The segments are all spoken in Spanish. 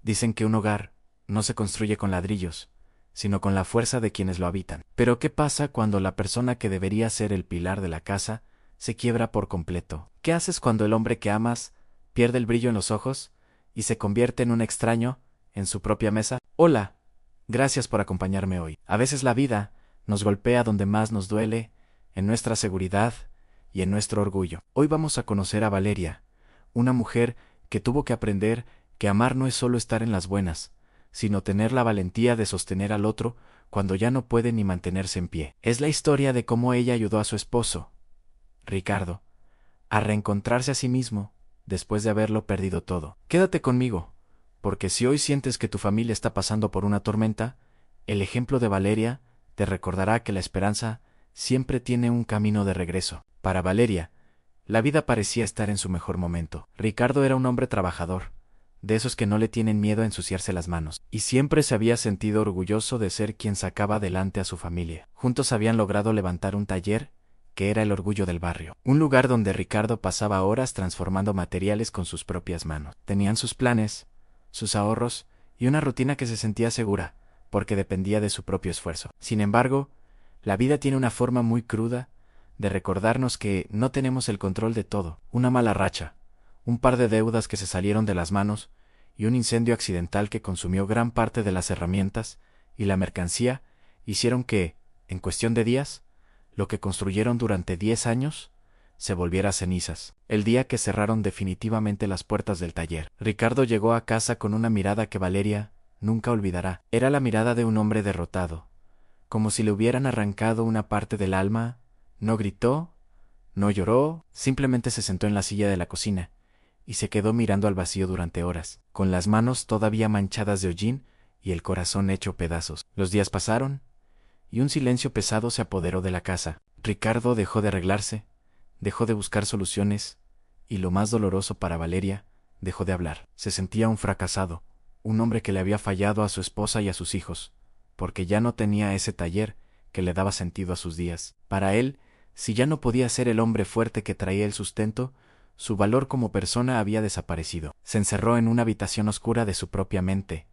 Dicen que un hogar no se construye con ladrillos, sino con la fuerza de quienes lo habitan. Pero ¿qué pasa cuando la persona que debería ser el pilar de la casa se quiebra por completo? ¿Qué haces cuando el hombre que amas pierde el brillo en los ojos y se convierte en un extraño en su propia mesa? Hola, gracias por acompañarme hoy. A veces la vida nos golpea donde más nos duele, en nuestra seguridad y en nuestro orgullo. Hoy vamos a conocer a Valeria, una mujer que tuvo que aprender que amar no es solo estar en las buenas, sino tener la valentía de sostener al otro cuando ya no puede ni mantenerse en pie. Es la historia de cómo ella ayudó a su esposo, Ricardo, a reencontrarse a sí mismo después de haberlo perdido todo. Quédate conmigo, porque si hoy sientes que tu familia está pasando por una tormenta, el ejemplo de Valeria te recordará que la esperanza siempre tiene un camino de regreso. Para Valeria, la vida parecía estar en su mejor momento. Ricardo era un hombre trabajador, de esos que no le tienen miedo a ensuciarse las manos, y siempre se había sentido orgulloso de ser quien sacaba adelante a su familia. Juntos habían logrado levantar un taller que era el orgullo del barrio, un lugar donde Ricardo pasaba horas transformando materiales con sus propias manos. Tenían sus planes, sus ahorros y una rutina que se sentía segura, porque dependía de su propio esfuerzo. Sin embargo, la vida tiene una forma muy cruda de recordarnos que no tenemos el control de todo. Una mala racha, un par de deudas que se salieron de las manos y un incendio accidental que consumió gran parte de las herramientas y la mercancía hicieron que, en cuestión de días, lo que construyeron durante 10 años se volviera cenizas. El día que cerraron definitivamente las puertas del taller, Ricardo llegó a casa con una mirada que Valeria nunca olvidará. Era la mirada de un hombre derrotado, como si le hubieran arrancado una parte del alma. No gritó, no lloró, simplemente se sentó en la silla de la cocina y se quedó mirando al vacío durante horas, con las manos todavía manchadas de hollín y el corazón hecho pedazos. Los días pasaron y un silencio pesado se apoderó de la casa. Ricardo dejó de arreglarse, dejó de buscar soluciones y, lo más doloroso para Valeria, dejó de hablar. Se sentía un fracasado, un hombre que le había fallado a su esposa y a sus hijos, porque ya no tenía ese taller que le daba sentido a sus días. Para él, si ya no podía ser el hombre fuerte que traía el sustento, su valor como persona había desaparecido. Se encerró en una habitación oscura de su propia mente,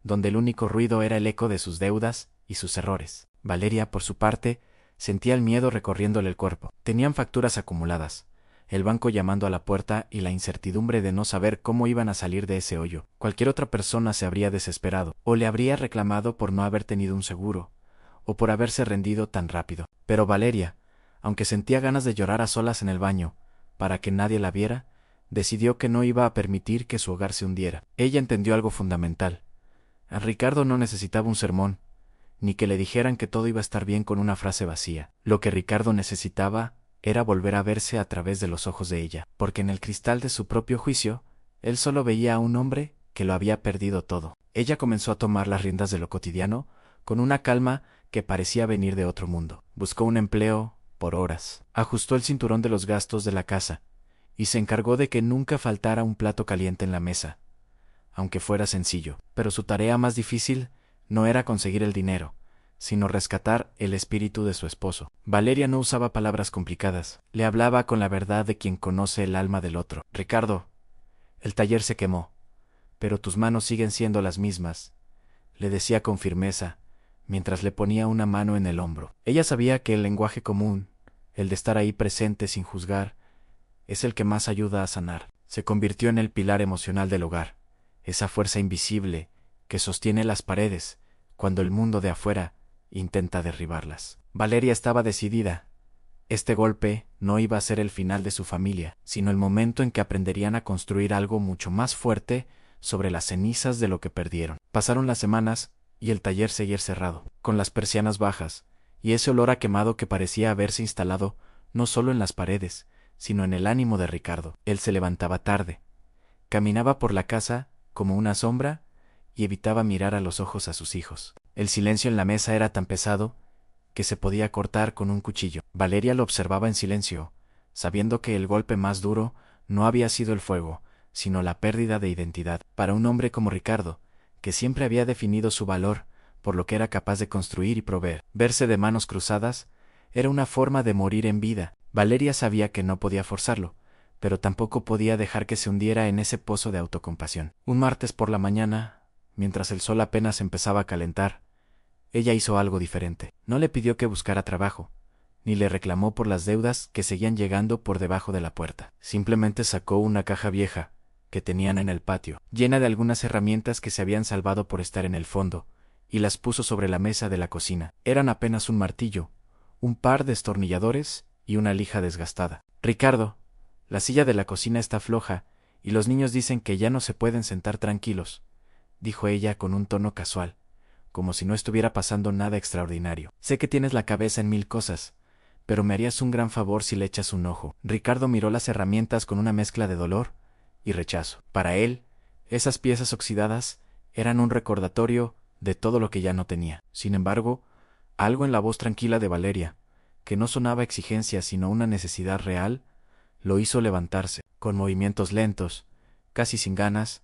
donde el único ruido era el eco de sus deudas y sus errores. Valeria, por su parte, sentía el miedo recorriéndole el cuerpo. Tenían facturas acumuladas, el banco llamando a la puerta y la incertidumbre de no saber cómo iban a salir de ese hoyo. Cualquier otra persona se habría desesperado, o le habría reclamado por no haber tenido un seguro, o por haberse rendido tan rápido. Pero Valeria, aunque sentía ganas de llorar a solas en el baño, para que nadie la viera, decidió que no iba a permitir que su hogar se hundiera. Ella entendió algo fundamental. A Ricardo no necesitaba un sermón, ni que le dijeran que todo iba a estar bien con una frase vacía. Lo que Ricardo necesitaba era volver a verse a través de los ojos de ella, porque en el cristal de su propio juicio, él solo veía a un hombre que lo había perdido todo. Ella comenzó a tomar las riendas de lo cotidiano, con una calma que parecía venir de otro mundo. Buscó un empleo por horas, ajustó el cinturón de los gastos de la casa, y se encargó de que nunca faltara un plato caliente en la mesa, aunque fuera sencillo. Pero su tarea más difícil no era conseguir el dinero, sino rescatar el espíritu de su esposo. Valeria no usaba palabras complicadas, le hablaba con la verdad de quien conoce el alma del otro. Ricardo, el taller se quemó, pero tus manos siguen siendo las mismas, le decía con firmeza, mientras le ponía una mano en el hombro. Ella sabía que el lenguaje común, el de estar ahí presente sin juzgar, es el que más ayuda a sanar. Se convirtió en el pilar emocional del hogar, esa fuerza invisible que sostiene las paredes cuando el mundo de afuera intenta derribarlas. Valeria estaba decidida. Este golpe no iba a ser el final de su familia, sino el momento en que aprenderían a construir algo mucho más fuerte sobre las cenizas de lo que perdieron. Pasaron las semanas y el taller seguía cerrado, con las persianas bajas, y ese olor a quemado que parecía haberse instalado no solo en las paredes, sino en el ánimo de Ricardo. Él se levantaba tarde, caminaba por la casa como una sombra y evitaba mirar a los ojos a sus hijos. El silencio en la mesa era tan pesado que se podía cortar con un cuchillo. Valeria lo observaba en silencio, sabiendo que el golpe más duro no había sido el fuego, sino la pérdida de identidad. Para un hombre como Ricardo, que siempre había definido su valor por lo que era capaz de construir y proveer, verse de manos cruzadas era una forma de morir en vida. Valeria sabía que no podía forzarlo, pero tampoco podía dejar que se hundiera en ese pozo de autocompasión. Un martes por la mañana, mientras el sol apenas empezaba a calentar, ella hizo algo diferente. No le pidió que buscara trabajo, ni le reclamó por las deudas que seguían llegando por debajo de la puerta. Simplemente sacó una caja vieja que tenían en el patio, llena de algunas herramientas que se habían salvado por estar en el fondo, y las puso sobre la mesa de la cocina. Eran apenas un martillo, un par de destornilladores y una lija desgastada. Ricardo, la silla de la cocina está floja, y los niños dicen que ya no se pueden sentar tranquilos, dijo ella con un tono casual, como si no estuviera pasando nada extraordinario. Sé que tienes la cabeza en mil cosas, pero me harías un gran favor si le echas un ojo. Ricardo miró las herramientas con una mezcla de dolor y rechazo. Para él, esas piezas oxidadas eran un recordatorio de todo lo que ya no tenía. Sin embargo, algo en la voz tranquila de Valeria, que no sonaba exigencia sino una necesidad real, lo hizo levantarse. Con movimientos lentos, casi sin ganas,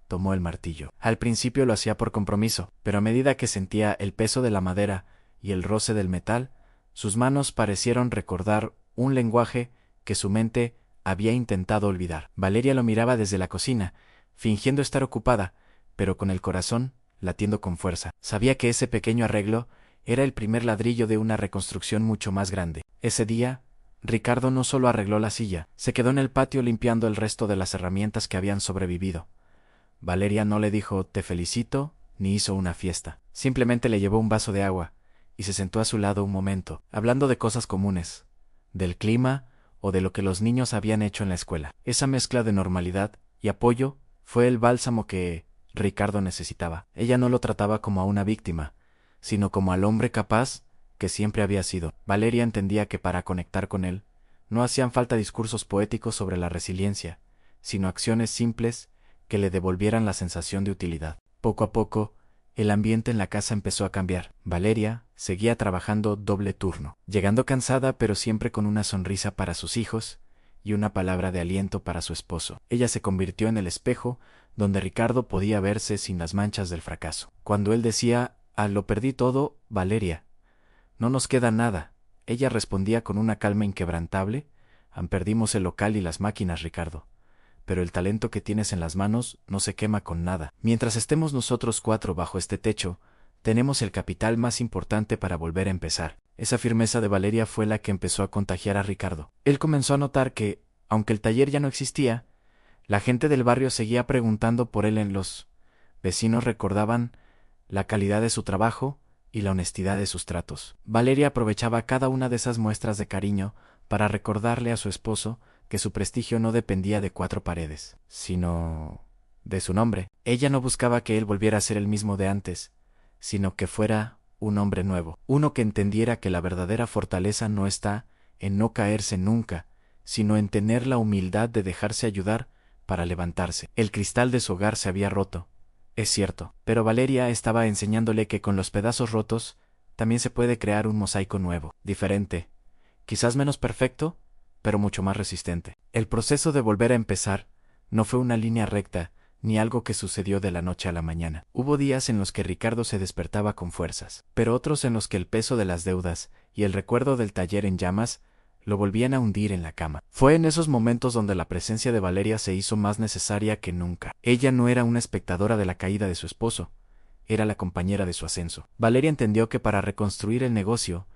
tomó el martillo. Al principio lo hacía por compromiso, pero a medida que sentía el peso de la madera y el roce del metal, sus manos parecieron recordar un lenguaje que su mente había intentado olvidar. Valeria lo miraba desde la cocina, fingiendo estar ocupada, pero con el corazón latiendo con fuerza. Sabía que ese pequeño arreglo era el primer ladrillo de una reconstrucción mucho más grande. Ese día, Ricardo no solo arregló la silla, se quedó en el patio limpiando el resto de las herramientas que habían sobrevivido. Valeria no le dijo «te felicito» ni hizo una fiesta. Simplemente le llevó un vaso de agua y se sentó a su lado un momento, hablando de cosas comunes, del clima o de lo que los niños habían hecho en la escuela. Esa mezcla de normalidad y apoyo fue el bálsamo que Ricardo necesitaba. Ella no lo trataba como a una víctima, sino como al hombre capaz que siempre había sido. Valeria entendía que para conectar con él no hacían falta discursos poéticos sobre la resiliencia, sino acciones simples que le devolvieran la sensación de utilidad. Poco a poco, el ambiente en la casa empezó a cambiar. Valeria seguía trabajando doble turno, llegando cansada pero siempre con una sonrisa para sus hijos y una palabra de aliento para su esposo. Ella se convirtió en el espejo donde Ricardo podía verse sin las manchas del fracaso. Cuando él decía «Ah, lo perdí todo, Valeria, no nos queda nada», ella respondía con una calma inquebrantable «Perdimos el local y las máquinas, Ricardo, pero el talento que tienes en las manos no se quema con nada. Mientras estemos nosotros cuatro bajo este techo, tenemos el capital más importante para volver a empezar». Esa firmeza de Valeria fue la que empezó a contagiar a Ricardo. Él comenzó a notar que, aunque el taller ya no existía, la gente del barrio seguía preguntando por él. Los vecinos recordaban la calidad de su trabajo y la honestidad de sus tratos. Valeria aprovechaba cada una de esas muestras de cariño para recordarle a su esposo que su prestigio no dependía de cuatro paredes, sino de su nombre. Ella no buscaba que él volviera a ser el mismo de antes, sino que fuera un hombre nuevo, uno que entendiera que la verdadera fortaleza no está en no caerse nunca, sino en tener la humildad de dejarse ayudar para levantarse. El cristal de su hogar se había roto, es cierto, pero Valeria estaba enseñándole que con los pedazos rotos también se puede crear un mosaico nuevo, diferente, quizás menos perfecto, pero mucho más resistente. El proceso de volver a empezar no fue una línea recta, ni algo que sucedió de la noche a la mañana. Hubo días en los que Ricardo se despertaba con fuerzas, pero otros en los que el peso de las deudas y el recuerdo del taller en llamas lo volvían a hundir en la cama. Fue en esos momentos donde la presencia de Valeria se hizo más necesaria que nunca. Ella no era una espectadora de la caída de su esposo, era la compañera de su ascenso. Valeria entendió que para reconstruir el negocio,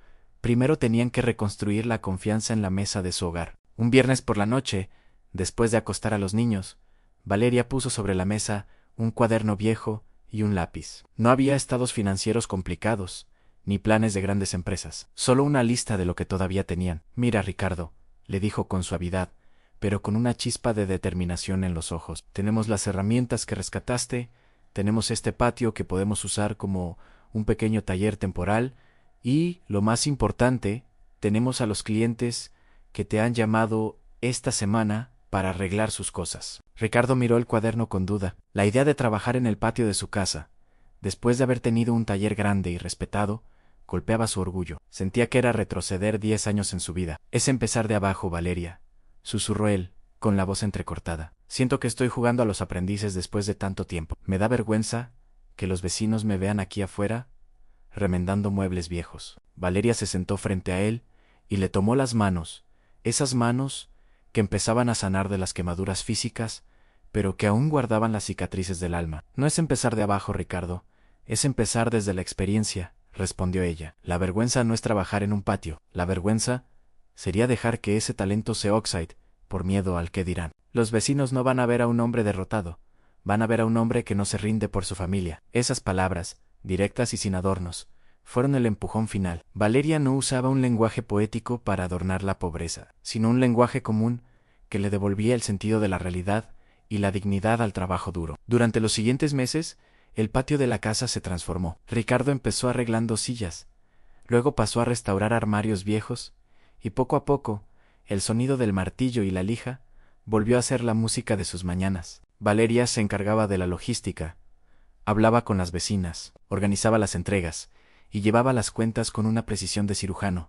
primero tenían que reconstruir la confianza en la mesa de su hogar. Un viernes por la noche, después de acostar a los niños, Valeria puso sobre la mesa un cuaderno viejo y un lápiz. No había estados financieros complicados, ni planes de grandes empresas, solo una lista de lo que todavía tenían. «Mira, Ricardo», le dijo con suavidad, pero con una chispa de determinación en los ojos. «Tenemos las herramientas que rescataste, tenemos este patio que podemos usar como un pequeño taller temporal y, lo más importante, tenemos a los clientes que te han llamado esta semana para arreglar sus cosas». Ricardo miró el cuaderno con duda. La idea de trabajar en el patio de su casa, después de haber tenido un taller grande y respetado, golpeaba su orgullo. Sentía que era retroceder 10 años en su vida. «Es empezar de abajo, Valeria», susurró él, con la voz entrecortada. «Siento que estoy jugando a los aprendices después de tanto tiempo. Me da vergüenza que los vecinos me vean aquí afuera remendando muebles viejos». Valeria se sentó frente a él y le tomó las manos, esas manos que empezaban a sanar de las quemaduras físicas, pero que aún guardaban las cicatrices del alma. No es empezar de abajo, Ricardo, es empezar desde la experiencia, respondió ella. La vergüenza no es trabajar en un patio, la vergüenza sería dejar que ese talento se oxide, por miedo al que dirán. Los vecinos no van a ver a un hombre derrotado, van a ver a un hombre que no se rinde por su familia. Esas palabras, directas y sin adornos, fueron el empujón final. Valeria no usaba un lenguaje poético para adornar la pobreza, sino un lenguaje común que le devolvía el sentido de la realidad y la dignidad al trabajo duro. Durante los siguientes meses, el patio de la casa se transformó. Ricardo empezó arreglando sillas, luego pasó a restaurar armarios viejos, y poco a poco, el sonido del martillo y la lija volvió a ser la música de sus mañanas. Valeria se encargaba de la logística, hablaba con las vecinas, organizaba las entregas, y llevaba las cuentas con una precisión de cirujano.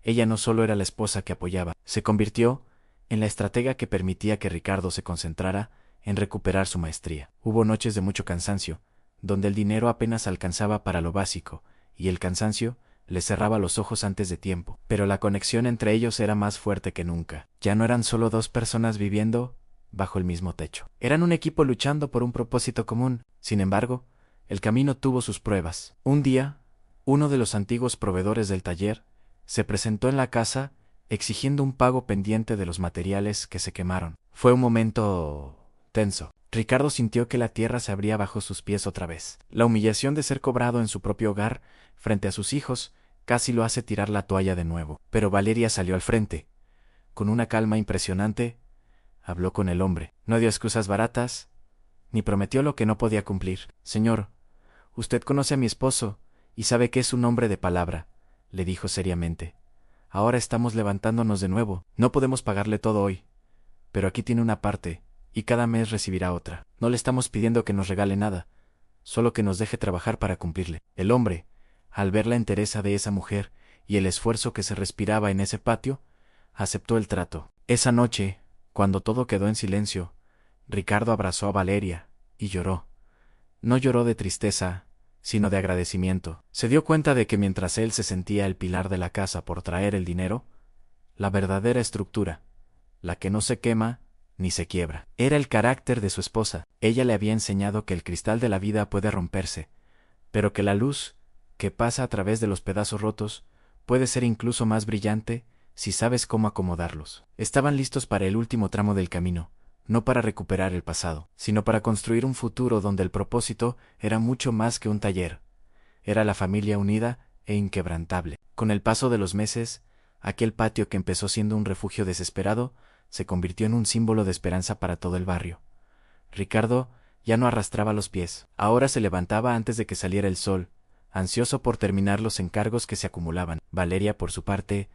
Ella no solo era la esposa que apoyaba, se convirtió en la estratega que permitía que Ricardo se concentrara en recuperar su maestría. Hubo noches de mucho cansancio, donde el dinero apenas alcanzaba para lo básico, y el cansancio le cerraba los ojos antes de tiempo. Pero la conexión entre ellos era más fuerte que nunca. Ya no eran solo dos personas viviendo bajo el mismo techo. Eran un equipo luchando por un propósito común. Sin embargo, el camino tuvo sus pruebas. Un día, uno de los antiguos proveedores del taller se presentó en la casa exigiendo un pago pendiente de los materiales que se quemaron. Fue un momento tenso. Ricardo sintió que la tierra se abría bajo sus pies otra vez. La humillación de ser cobrado en su propio hogar, frente a sus hijos, casi lo hace tirar la toalla de nuevo. Pero Valeria salió al frente. Con una calma impresionante, habló con el hombre. No dio excusas baratas, ni prometió lo que no podía cumplir. Señor, usted conoce a mi esposo, y sabe que es un hombre de palabra, le dijo seriamente. Ahora estamos levantándonos de nuevo. No podemos pagarle todo hoy, pero aquí tiene una parte, y cada mes recibirá otra. No le estamos pidiendo que nos regale nada, solo que nos deje trabajar para cumplirle. El hombre, al ver la entereza de esa mujer y el esfuerzo que se respiraba en ese patio, aceptó el trato. Esa noche, cuando todo quedó en silencio, Ricardo abrazó a Valeria y lloró. No lloró de tristeza, sino de agradecimiento. Se dio cuenta de que mientras él se sentía el pilar de la casa por traer el dinero, la verdadera estructura, la que no se quema ni se quiebra, era el carácter de su esposa. Ella le había enseñado que el cristal de la vida puede romperse, pero que la luz, que pasa a través de los pedazos rotos, puede ser incluso más brillante si sabes cómo acomodarlos. Estaban listos para el último tramo del camino, no para recuperar el pasado, sino para construir un futuro donde el propósito era mucho más que un taller. Era la familia unida e inquebrantable. Con el paso de los meses, aquel patio que empezó siendo un refugio desesperado, se convirtió en un símbolo de esperanza para todo el barrio. Ricardo ya no arrastraba los pies. Ahora se levantaba antes de que saliera el sol, ansioso por terminar los encargos que se acumulaban. Valeria, por su parte,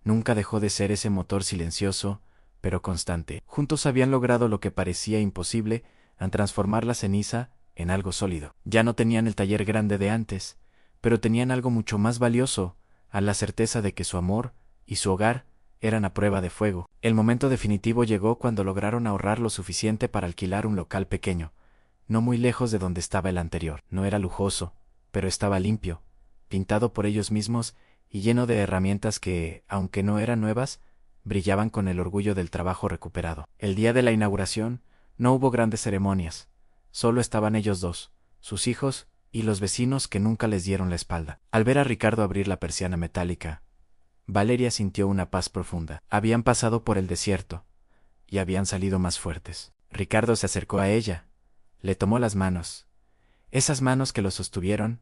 nunca dejó de ser ese motor silencioso, pero constante. Juntos habían logrado lo que parecía imposible, al transformar la ceniza en algo sólido. Ya no tenían el taller grande de antes, pero tenían algo mucho más valioso, a la certeza de que su amor y su hogar eran a prueba de fuego. El momento definitivo llegó cuando lograron ahorrar lo suficiente para alquilar un local pequeño, no muy lejos de donde estaba el anterior. No era lujoso, pero estaba limpio, pintado por ellos mismos y lleno de herramientas que, aunque no eran nuevas, brillaban con el orgullo del trabajo recuperado. El día de la inauguración no hubo grandes ceremonias, solo estaban ellos dos, sus hijos y los vecinos que nunca les dieron la espalda. Al ver a Ricardo abrir la persiana metálica, Valeria sintió una paz profunda. Habían pasado por el desierto, y habían salido más fuertes. Ricardo se acercó a ella, le tomó las manos, esas manos que lo sostuvieron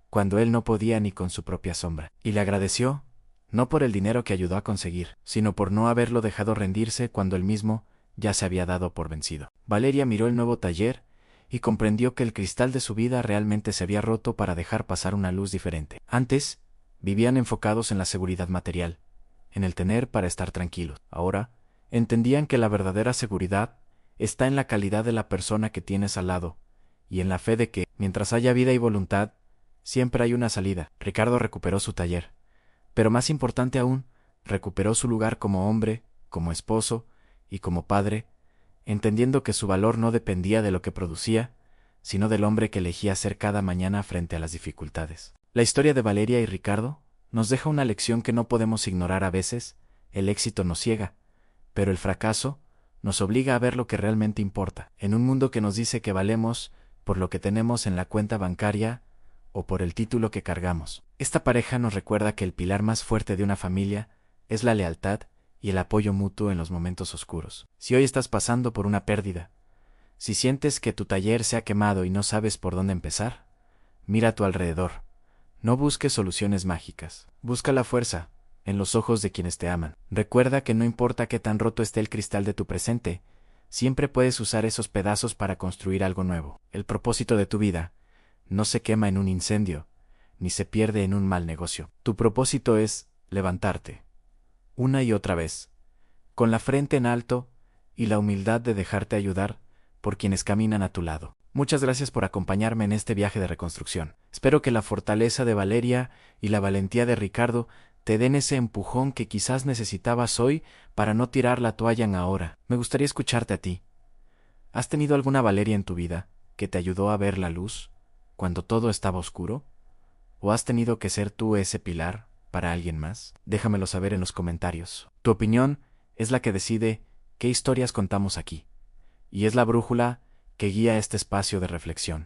cuando él no podía ni con su propia sombra, y le agradeció, no por el dinero que ayudó a conseguir, sino por no haberlo dejado rendirse cuando él mismo ya se había dado por vencido. Valeria miró el nuevo taller y comprendió que el cristal de su vida realmente se había roto para dejar pasar una luz diferente. Antes, vivían enfocados en la seguridad material, en el tener para estar tranquilos. Ahora, entendían que la verdadera seguridad está en la calidad de la persona que tienes al lado, y en la fe de que, mientras haya vida y voluntad, siempre hay una salida. Ricardo recuperó su taller, pero más importante aún, recuperó su lugar como hombre, como esposo y como padre, entendiendo que su valor no dependía de lo que producía, sino del hombre que elegía ser cada mañana frente a las dificultades. La historia de Valeria y Ricardo nos deja una lección que no podemos ignorar a veces: el éxito nos ciega, Pero el fracaso nos obliga a ver lo que realmente importa, en un mundo que nos dice que valemos por lo que tenemos en la cuenta bancaria o por el título que cargamos. Esta pareja nos recuerda que el pilar más fuerte de una familia es la lealtad y el apoyo mutuo en los momentos oscuros. Si hoy estás pasando por una pérdida, si sientes que tu taller se ha quemado y no sabes por dónde empezar, mira a tu alrededor. No busques soluciones mágicas. Busca la fuerza en los ojos de quienes te aman. Recuerda que no importa qué tan roto esté el cristal de tu presente, siempre puedes usar esos pedazos para construir algo nuevo. El propósito de tu vida no se quema en un incendio, ni se pierde en un mal negocio. Tu propósito es levantarte, una y otra vez, con la frente en alto y la humildad de dejarte ayudar por quienes caminan a tu lado. Muchas gracias por acompañarme en este viaje de reconstrucción. Espero que la fortaleza de Valeria y la valentía de Ricardo te den ese empujón que quizás necesitabas hoy para no tirar la toalla en ahora. Me gustaría escucharte a ti. ¿Has tenido alguna Valeria en tu vida que te ayudó a ver la luz cuando todo estaba oscuro? ¿O has tenido que ser tú ese pilar para alguien más? Déjamelo saber en los comentarios. Tu opinión es la que decide qué historias contamos aquí, y es la brújula que guía este espacio de reflexión.